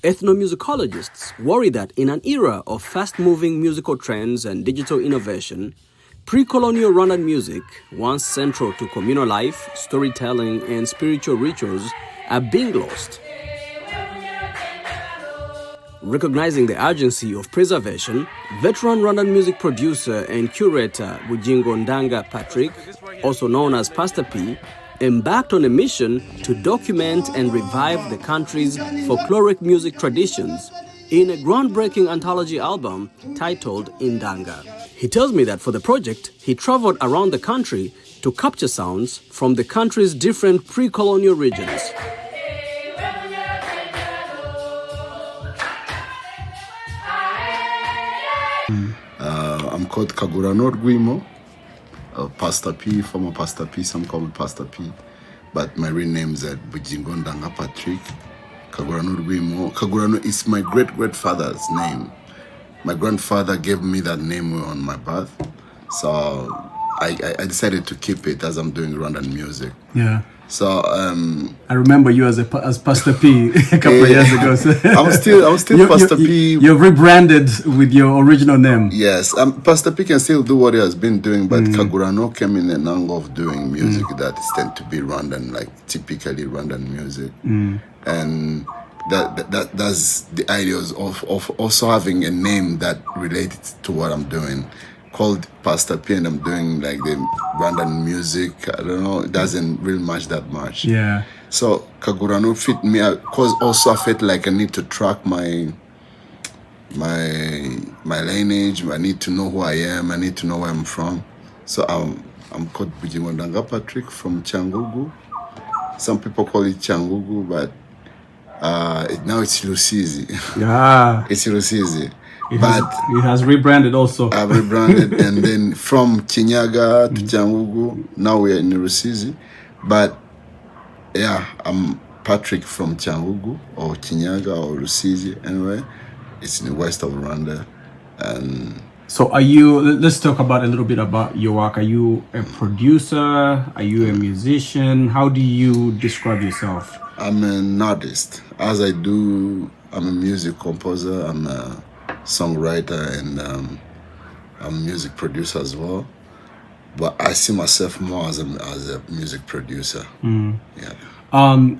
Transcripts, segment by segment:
Ethnomusicologists worry that in an era of fast-moving musical trends and digital innovation, pre-colonial Rwandan music, once central to communal life, storytelling, and spiritual rituals, are being lost. Recognizing the urgency of preservation, veteran Rwandan music producer and curator Bugingo Ndanga Patrick, also known as Pastor P, embarked on a mission to document and revive the country's folkloric music traditions in a groundbreaking anthology album titled Indanga. He tells me that for the project, he traveled around the country to capture sounds from the country's different pre-colonial regions. I'm called Kagurano Rwimo, Pastor P, former Pastor P, some call me Pastor P, but my real name is Bugingo Ndanga Patrick. Kagurano Rwimo. Kagurano is my great-grandfather's name. My grandfather gave me that name on my birth, so I decided to keep it as I'm doing Rwandan music. Yeah. So I remember you as Pastor P a couple of years ago. So I'm still Pastor P. You've rebranded with your original name. Yes, Pastor P can still do what he has been doing, but Kagurano came in an angle of doing music that is tend to be Rwandan, like typically Rwandan music, and that's the ideas of also having a name that related to what I'm doing. Called Pastor P, and I'm doing like the Rwandan music. I don't know, it doesn't really match that much. Yeah. So Kagurano fit me, cause also I felt like I need to track my lineage. I need to know who I am. I need to know where I'm from. So I'm called Bugingo Ndanga Patrick from Cyangugu. Some people call it Cyangugu, but now it's Rusizi. Yeah. It's Rusizi. It has rebranded also. I've rebranded, and then from Kinyaga to Cyangugu, now we're in Rusizi. But yeah, I'm Patrick from Cyangugu or Kinyaga or Rusizi. Anyway, it's in the west of Rwanda. And so let's talk about a little bit about your work. Are you a producer? Are you a musician? How do you describe yourself? I'm an artist. As I do, I'm a music composer. I'm a songwriter, and I'm a music producer as well. But I see myself more as a music producer. Yeah.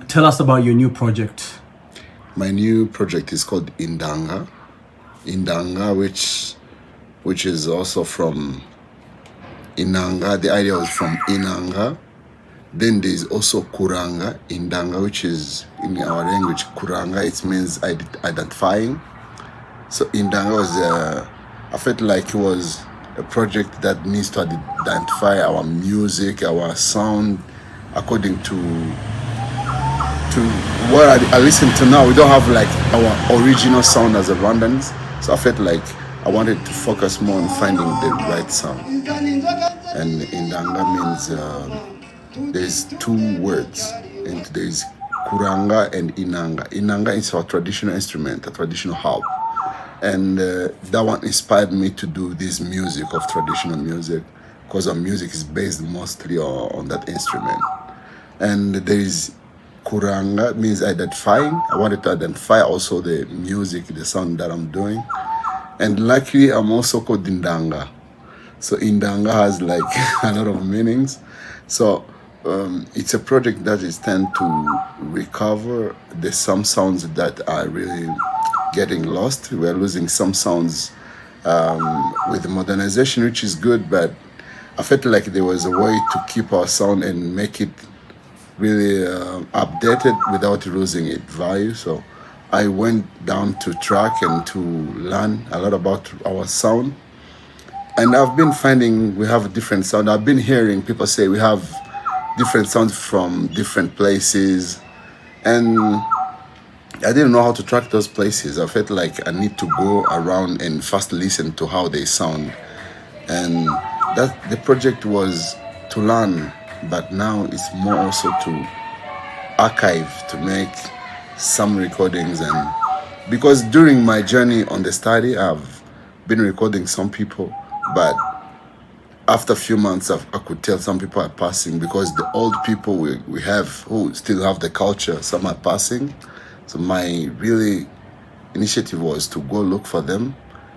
Tell us about your new project. My new project is called Indanga. Indanga, which is also from Inanga. The idea was from Inanga. Then there's also Kuranga, Indanga, which is in our language Kuranga. It means identifying. So Indanga was, I felt like it was a project that needs to identify our music, our sound, according to what I listen to now. We don't have like our original sound as a Rwandans. So I felt like I wanted to focus more on finding the right sound. And Indanga means there's two words, and there's Kuranga and Inanga. Inanga is our traditional instrument, a traditional harp. And that one inspired me to do this music of traditional music, because our music is based mostly on that instrument. And there is Kuranga, means identifying. I wanted to identify also the music, the sound that I'm doing. And luckily, I'm also called Indanga. So Indanga has like a lot of meanings. So it's a project that is tend to recover some sounds that are really getting lost. We're losing some sounds with the modernization, which is good, but I felt like there was a way to keep our sound and make it really updated without losing its value. So I went down to track and to learn a lot about our sound. And I've been finding we have a different sound. I've been hearing people say we have different sounds from different places. And I didn't know how to track those places. I felt like I need to go around and first listen to how they sound. And that the project was to learn, but now it's more also to archive, to make some recordings. And because during my journey on the study, I've been recording some people, but after a few months, I could tell some people are passing, because the old people we have who still have the culture, some are passing. So my really initiative was to go look for them,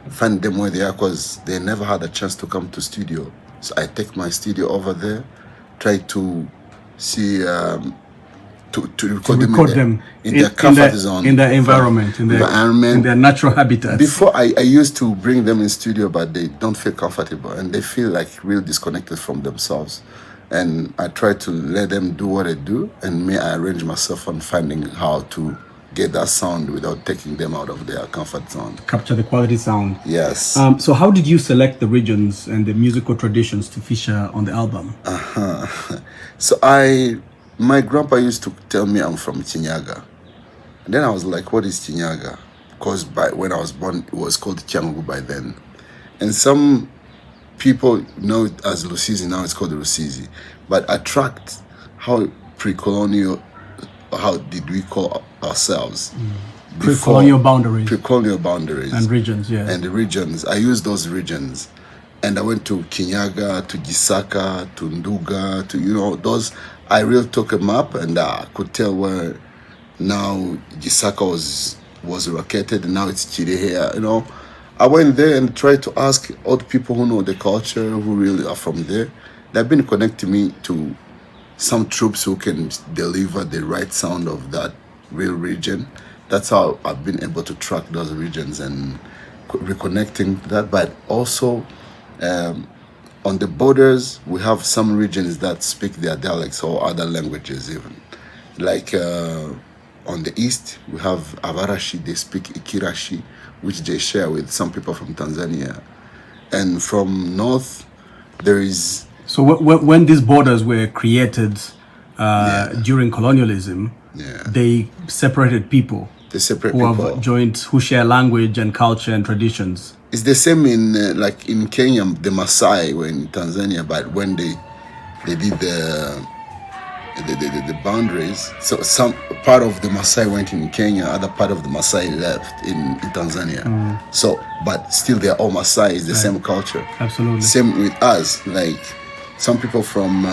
find them where they are, because they never had a chance to come to studio. So I take my studio over there, try to see to record them in their comfort zone, in their environment, in their natural habitats. Before I used to bring them in studio, but they don't feel comfortable and they feel like real disconnected from themselves. And I try to let them do what they do, and me, I arrange myself on finding how to get that sound without taking them out of their comfort zone. Capture the quality sound. Yes. So how did you select the regions and the musical traditions to feature on the album? So my grandpa used to tell me I'm from Chinyaga. And then I was like, what is Chinyaga? Because when I was born, it was called Cyangugu by then. And some people know it as Rusizi, now it's called Rusizi. But I tracked how pre-colonial, how did we call ourselves? Pre-colonial boundaries. Pre-colonial boundaries. And regions, yeah. And the regions. I used those regions. And I went to Kinyaga, to Gisaka, to Nduga, to, those. I really took a map and I could tell where now Gisaka was located and now it's Chirehe, I went there and tried to ask old people who know the culture, who really are from there. They've been connecting me to some troops who can deliver the right sound of that real region. That's how I've been able to track those regions and reconnecting that. But also on the borders, we have some regions that speak their dialects or other languages even. Like on the east, we have Avarashi, they speak Ikirashi, which they share with some people from Tanzania. And from north, there is... So when these borders were created during colonialism, they separated people. They separate people. Have joined, who share language and culture and traditions. It's the same in like in Kenya, the Maasai were in Tanzania, but when they did the boundaries, so some part of the Maasai went in Kenya, other part of the Maasai left in Tanzania. So, but still they're all Maasai, it's the same culture. Absolutely. Same with us, like some people from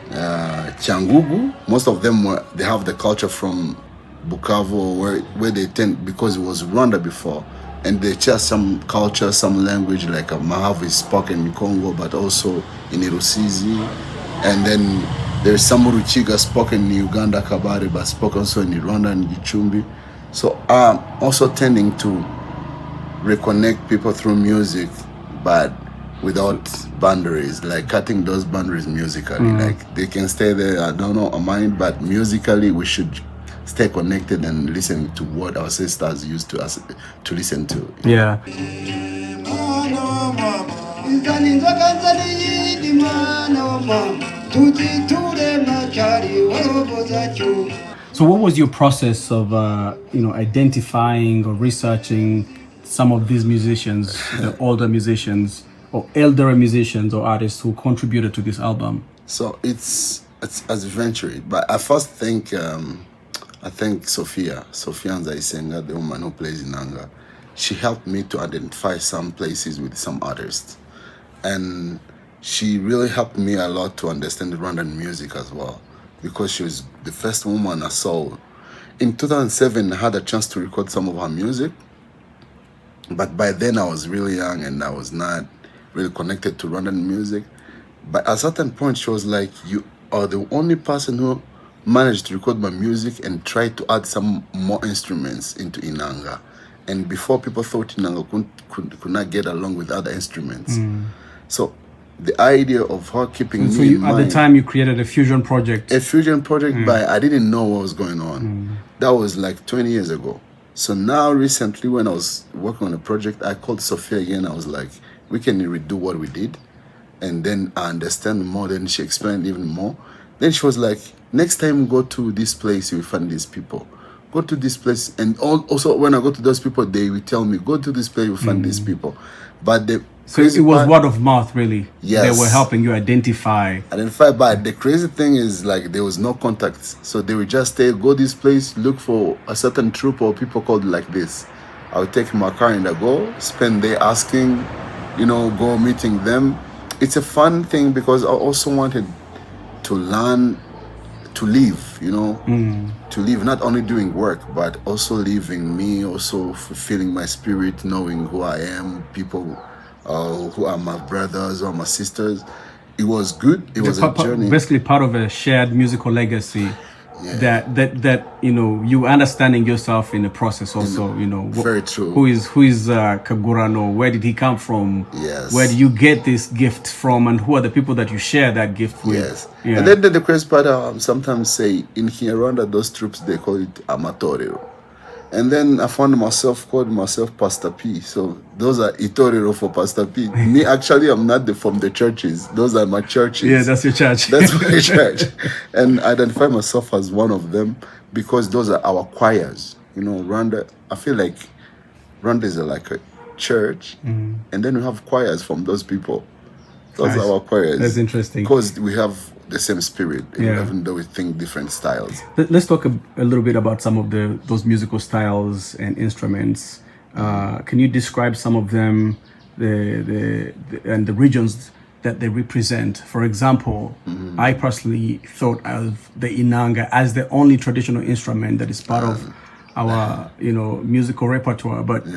Cyangugu, most of them they have the culture from Bukavu, where they tend, because it was Rwanda before, and they share some culture, some language, like Mahavu is spoken in Congo, but also in Rusizi. And then there's some Ruchiga spoken in Uganda, Kabare, but spoken also in Rwanda and Gicumbi. So I'm also tending to reconnect people through music, but without boundaries, like cutting those boundaries musically. Like they can stay there, I don't know, mind, but musically we should stay connected and listen to what our sisters used to listen to. Yeah. So what was your process of identifying or researching some of these musicians, the older musicians or elder musicians or artists who contributed to this album? So it's as eventually, but I first think I think Sophia Nzaisenga, the woman who plays Indanga, she helped me to identify some places with some artists. And she really helped me a lot to understand Rwandan music as well, because she was the first woman I saw. In 2007, I had a chance to record some of her music, but by then I was really young and I was not really connected to Rwandan music. But at a certain point, she was like, you are the only person who managed to record my music and try to add some more instruments into Indanga. And before, people thought Indanga could not get along with other instruments. So the idea of her keeping me in mind, at the time you created a fusion project. But I didn't know what was going on. That was like 20 years ago. So now recently, when I was working on a project, I called Sophia again. I was like, we can redo what we did. And then I understand more. Then she explained even more. Then she was like, next time go to this place, you will find these people. Go to this place. And also when I go to those people, they will tell me, go to this place, you will find these people. But so it was word of mouth, really. Yes. They were helping you identify. But the crazy thing is, like, there was no contact. So they would just say, go this place, look for a certain troop or people called like this. I would take my car and I go, spend day asking, go meeting them. It's a fun thing because I also wanted to learn to live, you know, to live, not only doing work, but also living me, also fulfilling my spirit, knowing who I am, people who are my brothers or my sisters. It was good. It was a journey. Basically part of a shared musical legacy. Yeah. That you know, you understanding yourself in the process also, you know, Very true. who is Kagurano, where did he come from? Yes. Where do you get this gift from, and who are the people that you share that gift with? Yes. Yeah. And then the crazy part, sometimes say in here Rwanda, those troops, they call it amatorero. And then I found myself, called myself Pastor P. So those are Itorero for Pastor P. Me, actually, I'm not from the churches. Those are my churches. Yeah, that's your church. That's my church. And I identify myself as one of them because those are our choirs. You know, Rwanda, I feel like Rwanda is like a church. And then we have choirs from those people. Those are our choirs. That's interesting. Because we have the same spirit, Yeah. even though we think different styles. Let's talk a little bit about some of those musical styles and instruments. Can you describe some of them, and the regions that they represent? For example, I personally thought of the Indanga as the only traditional instrument that is part of our, you know, musical repertoire. But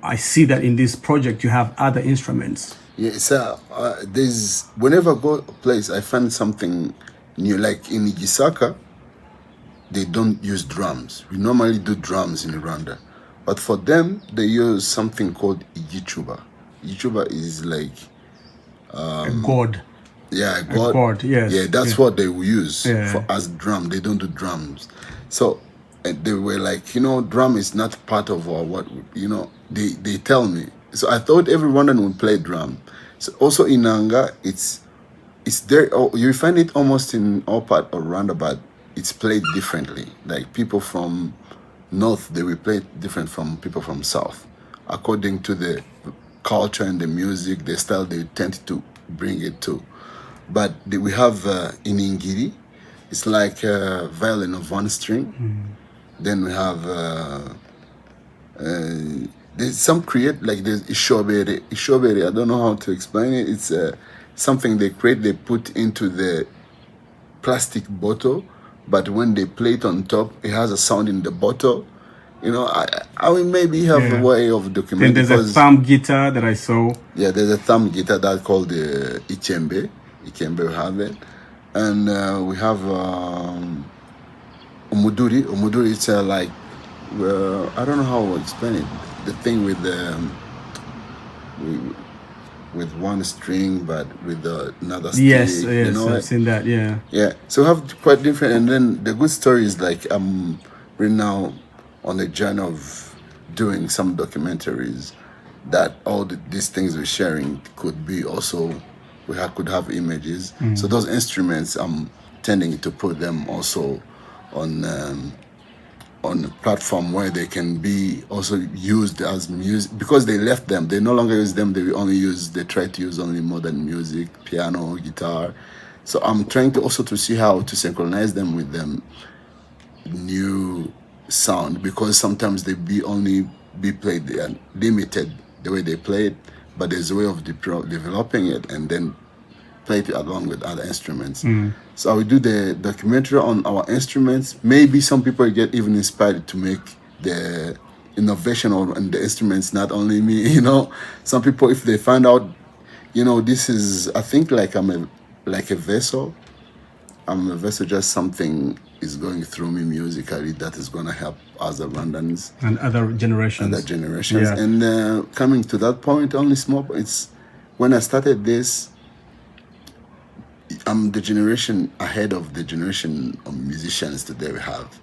I see that in this project you have other instruments. Yeah, so there's whenever I go a place, I find something new. Like in Igisaka, they don't use drums. We normally do drums in Rwanda, but for them, they use something called Igichuba. Igichuba is like A god. yeah, A god, yes. Yeah, that's what they will use Yeah. for as drum. They don't do drums. So and they were like, you know, drum is not part of our what, you know, they tell me. So I thought every Rwandan would play drum. So also in Indanga, it's there. Oh, you find it almost in all part of Rwanda, but it's played differently. Like people from north, they will play it different from people from south, according to the culture and the music, the style they tend to bring it to. But we have in Ingiri, it's like a violin of one string. Then we have there's some create like there's Ishobere. Ishobere, I don't know how to explain it. It's something they create, they put into the plastic bottle, but when they play it on top, it has a sound in the bottle. You know, I will maybe have a way of documenting. Then there's a thumb guitar that I saw. Yeah, there's a thumb guitar that's called the Ikembe. Ikembe we have it. And we have Umuduri. Umuduri, it's like, I don't know how to explain it. The thing with one string, but with another stick. Yes, you know, I've seen that, yeah. Yeah, so we have quite different. And then the good story is like I'm right now on a journey of doing some documentaries that all these things we're sharing could be also, could have images. So those instruments, I'm tending to put them also on a platform where they can be also used as music, because they left them. They no longer use them. They try to use only modern music, piano, guitar. So I'm trying to also to see how to synchronize them with them new sound, because sometimes they only be played, they are limited the way they play it, but there's a way of developing it and then play it along with other instruments. So I will do the documentary on our instruments. Maybe some people get even inspired to make the innovation on the instruments, not only me, you know. Some people, if they find out, you know, this is, I think like I'm a vessel. I'm a vessel, just something is going through me musically that is going to help other Rwandans. And other generations. Yeah. And coming to that point, only small, it's when I started this, I'm the generation ahead of the generation of musicians today we have.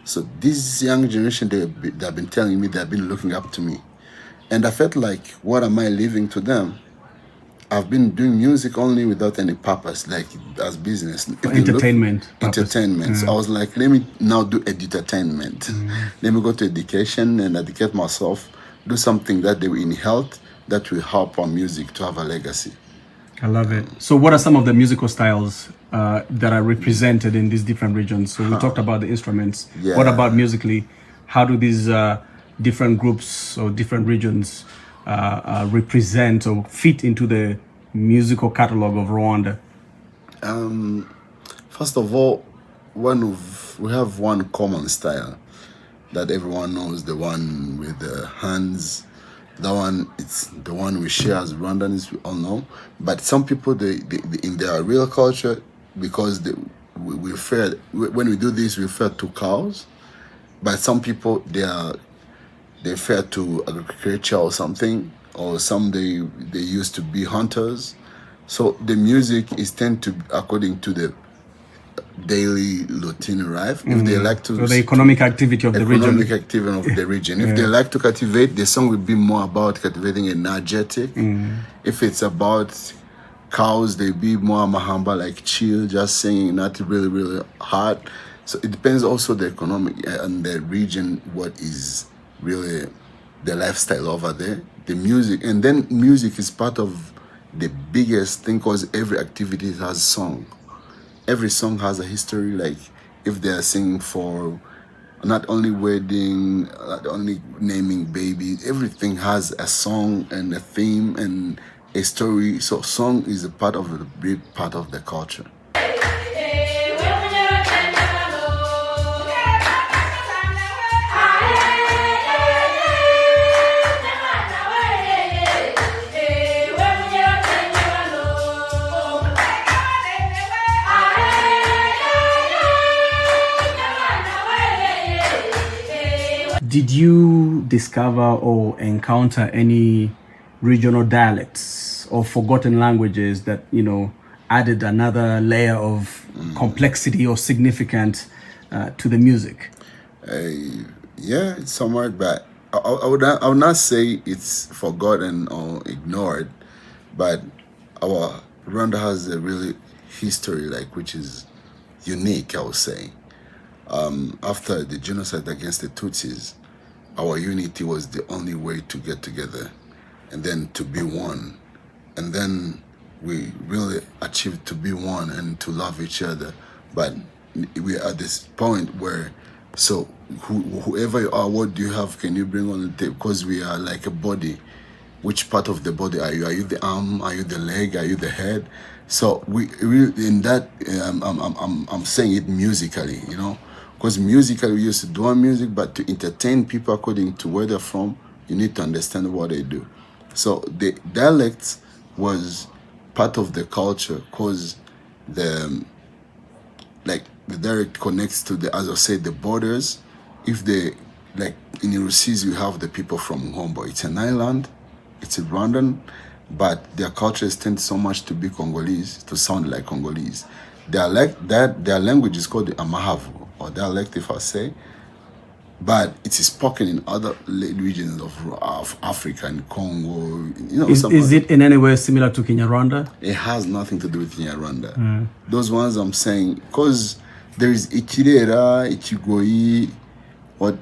So this young generation, they've been telling me, they've been looking up to me. And I felt like, what am I leaving to them? I've been doing music only without any purpose, like as business. Entertainment. Entertainment. So I was like, let me now do entertainment. Let me go to education and educate myself, do something that they will in health, that will help our music to have a legacy. I love it. So what are some of the musical styles that are represented in these different regions? So we talked about the instruments. Yeah. What about musically? How do these different groups or different regions represent or fit into the musical catalog of Rwanda? First of all, we have one common style that everyone knows, the one with the hands. That one, it's the one we share as Rwandans, we all know. But some people, they in their real culture, because we refer, when we do this, we refer to cows. But some people, they refer to agriculture or something, or some they used to be hunters. So the music is tend to according to the daily routine life. If they like to, So the economic activity of the region. economic activity of the region. If they like to cultivate, the song will be more about cultivating energetic. If it's about cows, they be more mahamba, like chill, just singing, not really, really hard. So it depends also the economic and the region, what is really the lifestyle over there, the music. And then music is part of the biggest thing because every activity has song. Every song has a history, like if they are singing for not only wedding, not only naming babies, everything has a song and a theme and a story. So song is a part of the big part of the culture. Did you discover or encounter any regional dialects or forgotten languages that, you know, added another layer of complexity or significance to the music? Yeah, it's somewhat, but I would not say it's forgotten or ignored, but our Rwanda has a really history, like, which is unique, I would say. After the genocide against the Tutsis, our unity was the only way to get together and then to be one. And then we really achieved to be one and to love each other. But we are at this point where, so whoever you are, what do you have, can you bring on the table? Because we are like a body. Which part of the body are you? Are you the arm? Are you the leg? Are you the head? So we in that, I'm saying it musically, you know, because musically we used to do our music, but to entertain people according to where they're from, you need to understand what they do. So the dialects was part of the culture because the dialect connects to the, as I said, the borders. If they, like in Rusizi, you have the people from Ngombo. It's an island, it's a Rwandan, but their cultures tend so much to be Congolese, to sound like Congolese. Their language is called the Amahavu, or dialect, if I say, but it is spoken in other regions of Africa, in Congo. You know, is it in any way similar to Kinyarwanda? It has nothing to do with Kinyarwanda. Those ones I'm saying, because there is Ikirera, Ikigoi,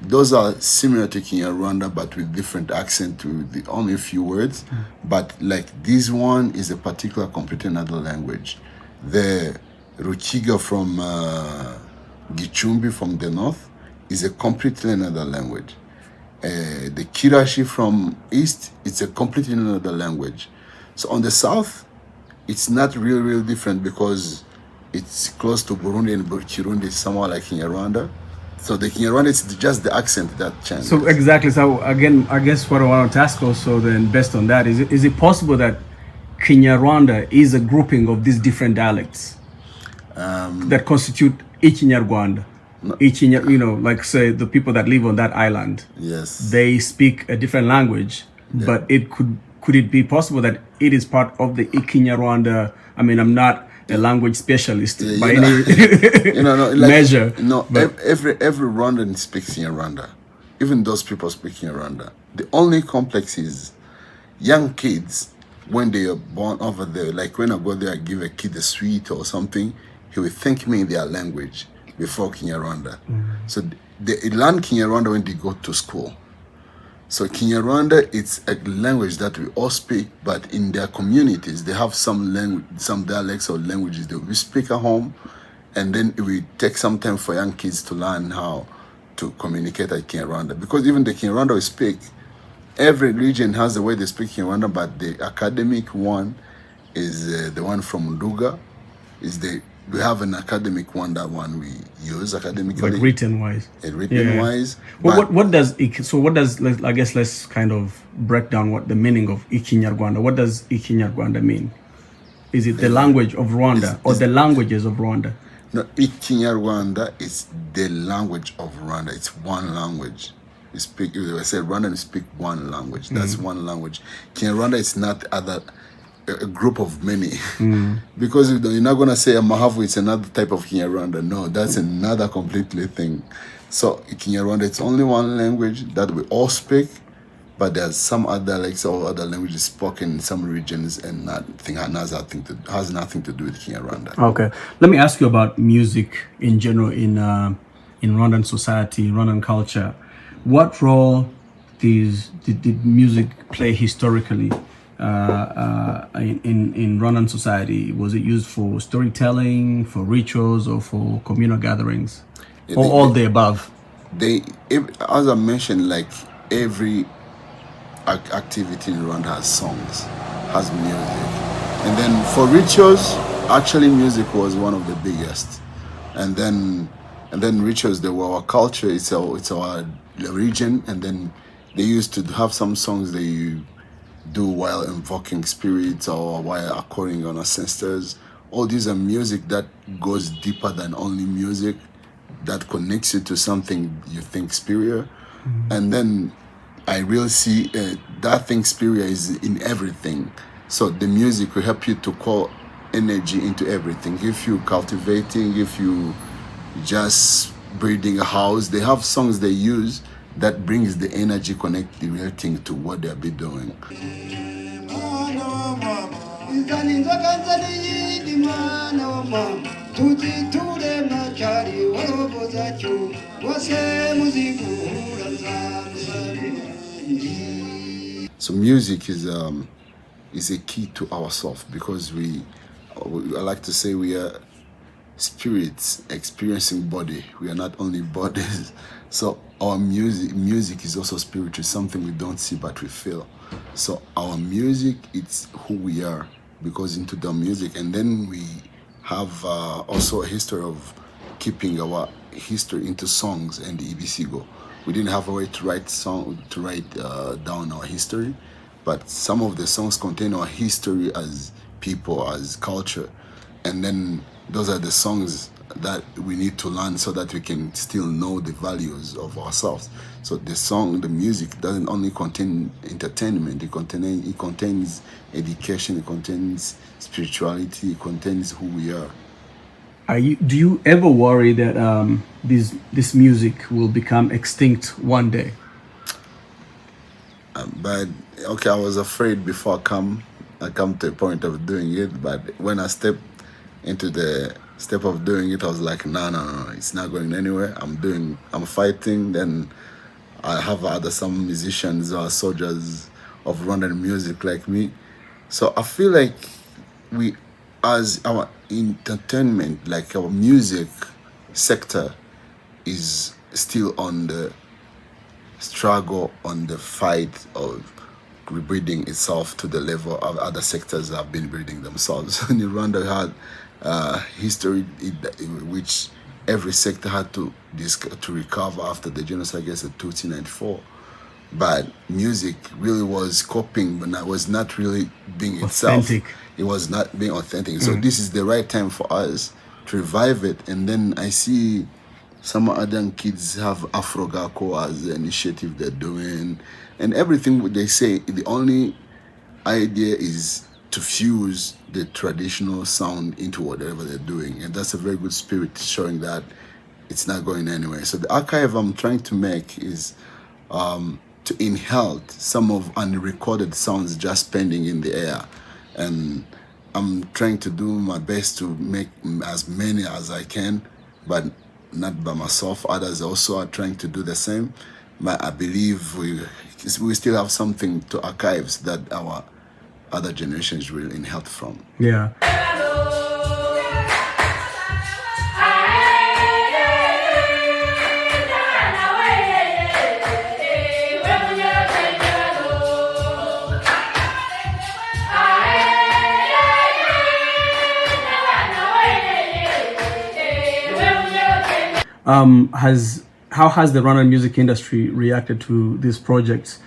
those are similar to Kinyarwanda, but with different accent, with only a few words. But like this one is a particular, completely another language. The Rukiga from Gichumbi from the north is a completely another language. The Kirashi from east, it's a completely another language. So on the south, it's not real different because it's close to Burundi, and Kirundi is somewhat like Kinyarwanda. So the Kinyarwanda is just the accent that changes. So exactly. So again, I guess what I want to ask also then, based on that, is it possible that Kinyarwanda is a grouping of these different dialects that constitute Ikinyarwanda? You know, like say the people that live on that island. Yes. They speak a different language, but it could it be possible that it is part of the Ikinyarwanda? I mean, I'm not a language specialist by any measure. Every Rwandan speaks Rwanda. Even those people speak Rwanda. The only complex is young kids when they are born over there. Like when I go there, I give a kid a sweet or something, he will thank me in their language before Kinyarwanda. So they learn Kinyarwanda when they go to school. So Kinyarwanda, it's a language that we all speak, but in their communities, they have some dialects or languages that we speak at home, and then it will take some time for young kids to learn how to communicate at Kinyarwanda. Because even the Kinyarwanda we speak, every region has the way they speak Kinyarwanda, but the academic one is the one from Nduga, is the we have an academic one, that one we use academically. Like written wise. Written wise. Well, what does I guess let's kind of break down what the meaning of Ikinyarwanda. What does Ikinyarwanda mean? Is it the language of Rwanda or the languages of Rwanda? No, Ikinyarwanda is the language of Rwanda. It's one language. You speak. I said Rwandans speak one language. That's one language. Kinyarwanda is not a group of many, because you're not gonna say Mahavu it's another type of Kinyarwanda. No, that's another completely thing. So Kinyarwanda, it's only one language that we all speak, but there's some other other languages spoken in some regions, and has nothing to do with Kinyarwanda. Okay, let me ask you about music in general in Rwandan society, Rwandan culture. What role did music play historically in Rwandan society? Was it used for storytelling, for rituals, or for communal gatherings, or all the above? As I mentioned, like every activity in Rwanda has songs, has music, and then for rituals, actually music was one of the biggest, and then rituals, they were our culture, it's our region, and then they used to have some songs they do while invoking spirits or while according on ancestors. All these are music that goes deeper than only music, that connects you to something you think superior. And then I really see that thing superior is in everything. So the music will help you to call energy into everything. If you cultivating, if you just building a house, they have songs they use that brings the energy, connect the real thing to what they'll be doing. So music is a key to ourselves, because I like to say we are spirits experiencing body. We are not only bodies. So our music is also spiritual, something we don't see but we feel. So our music, it's who we are, because into the music. And then we have also a history of keeping our history into songs and the EBC go. We didn't have a way to write down our history, but some of the songs contain our history as people, as culture. And then those are the songs that we need to learn so that we can still know the values of ourselves. So the music doesn't only contain entertainment, it contains education, it contains spirituality, it contains who we are. Do you ever worry that this music will become extinct one day? But okay, I was afraid before I come to a point of doing it, but when I stepped into the step of doing it, I was like, no, it's not going anywhere. I'm fighting. Then I have some musicians or soldiers of Rwandan music like me. So I feel like we, as our entertainment, like our music sector, is still on the struggle, on the fight of rebreeding itself to the level of other sectors have been breeding themselves. In Rwanda, we had history which every sector had to recover after the genocide against the Tutsi in 1994. But music really was coping, but was not really being authentic. Itself. It was not being authentic. So this is the right time for us to revive it. And then I see some other kids have Afrogako as the initiative they're doing, and everything they say, the only idea is to fuse the traditional sound into whatever they're doing. And that's a very good spirit, showing that it's not going anywhere. So the archive I'm trying to make is to inhale some of unrecorded sounds just pending in the air. And I'm trying to do my best to make as many as I can, but not by myself. Others also are trying to do the same. But I believe we still have something to archives that our other generations will inherit from. Yeah. How has the Rwandan music industry reacted to these projects?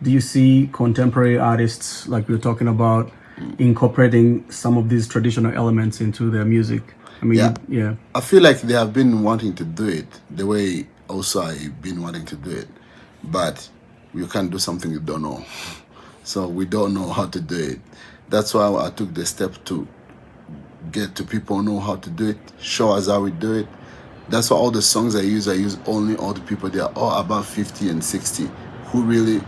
Do you see contemporary artists, like we were talking about, incorporating some of these traditional elements into their music? I mean, Yeah. yeah. I feel like they have been wanting to do it the way also I've been wanting to do it, but you can't do something you don't know. So we don't know how to do it. That's why I took the step to get to people know how to do it, show us how we do it. That's why all the songs I use only old people. They are all about 50 and 60 who really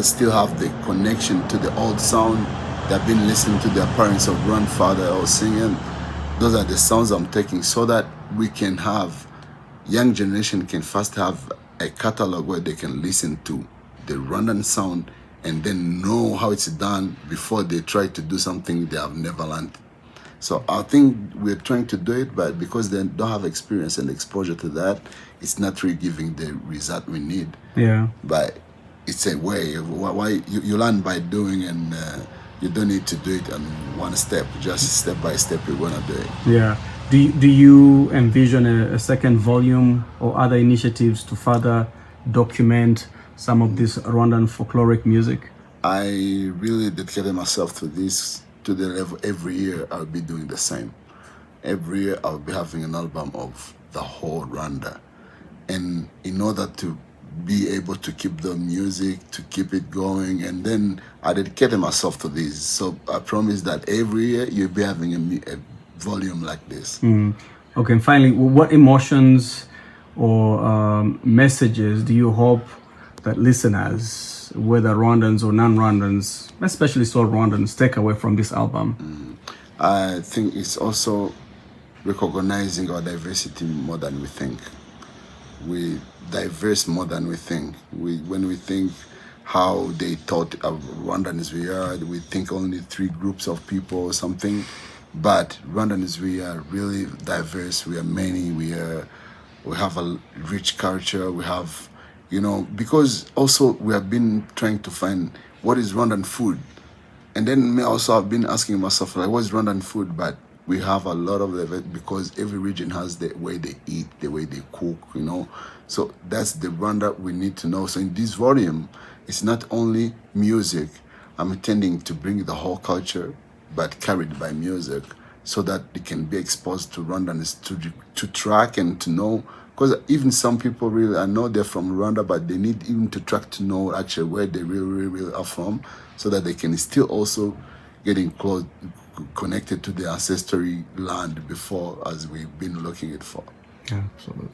still have the connection to the old sound. They've been listening to their parents or grandfather or singing. Those are the sounds I'm taking so that we can have, young generation can first have a catalog where they can listen to the Rwandan sound and then know how it's done before they try to do something they have never learned. So I think we're trying to do it, but because they don't have experience and exposure to that, it's not really giving the result we need. Yeah. But it's a way. Why you learn by doing, and you don't need to do it in one step. Just step by step, you're gonna do it. Yeah. Do you envision a second volume or other initiatives to further document some of this Rwandan folkloric music? I really dedicated myself to this to the level every year I'll be doing the same. Every year I'll be having an album of the whole Rwanda. And in order to be able to keep the music, to keep it going, and then I dedicated myself to this. So I promise that every year you'll be having a volume like this. Okay, and finally, what emotions or messages do you hope that listeners, whether Rwandans or non-Rwandans, especially so Rwandans, take away from this album? I think it's also recognizing our diversity more than we think. We diverse more than we think. When we think how they thought of Rwandans we are, we think only 3 groups of people or something. But Rwandans, we are really diverse. We are many. We have a rich culture. We have, because also we have been trying to find what is Rwandan food. And then me also I've been asking myself, like, what is Rwandan food? But we have a lot of it because every region has the way they eat, the way they cook, So that's the Rwanda we need to know. So in this volume, it's not only music. I'm intending to bring the whole culture, but carried by music, so that it can be exposed to Rwandans to track and to know. Because even some people really, I know they're from Rwanda, but they need even to track to know actually where they really are from, so that they can still also getting close, connected to the ancestry land before, as we've been looking it for. Absolutely.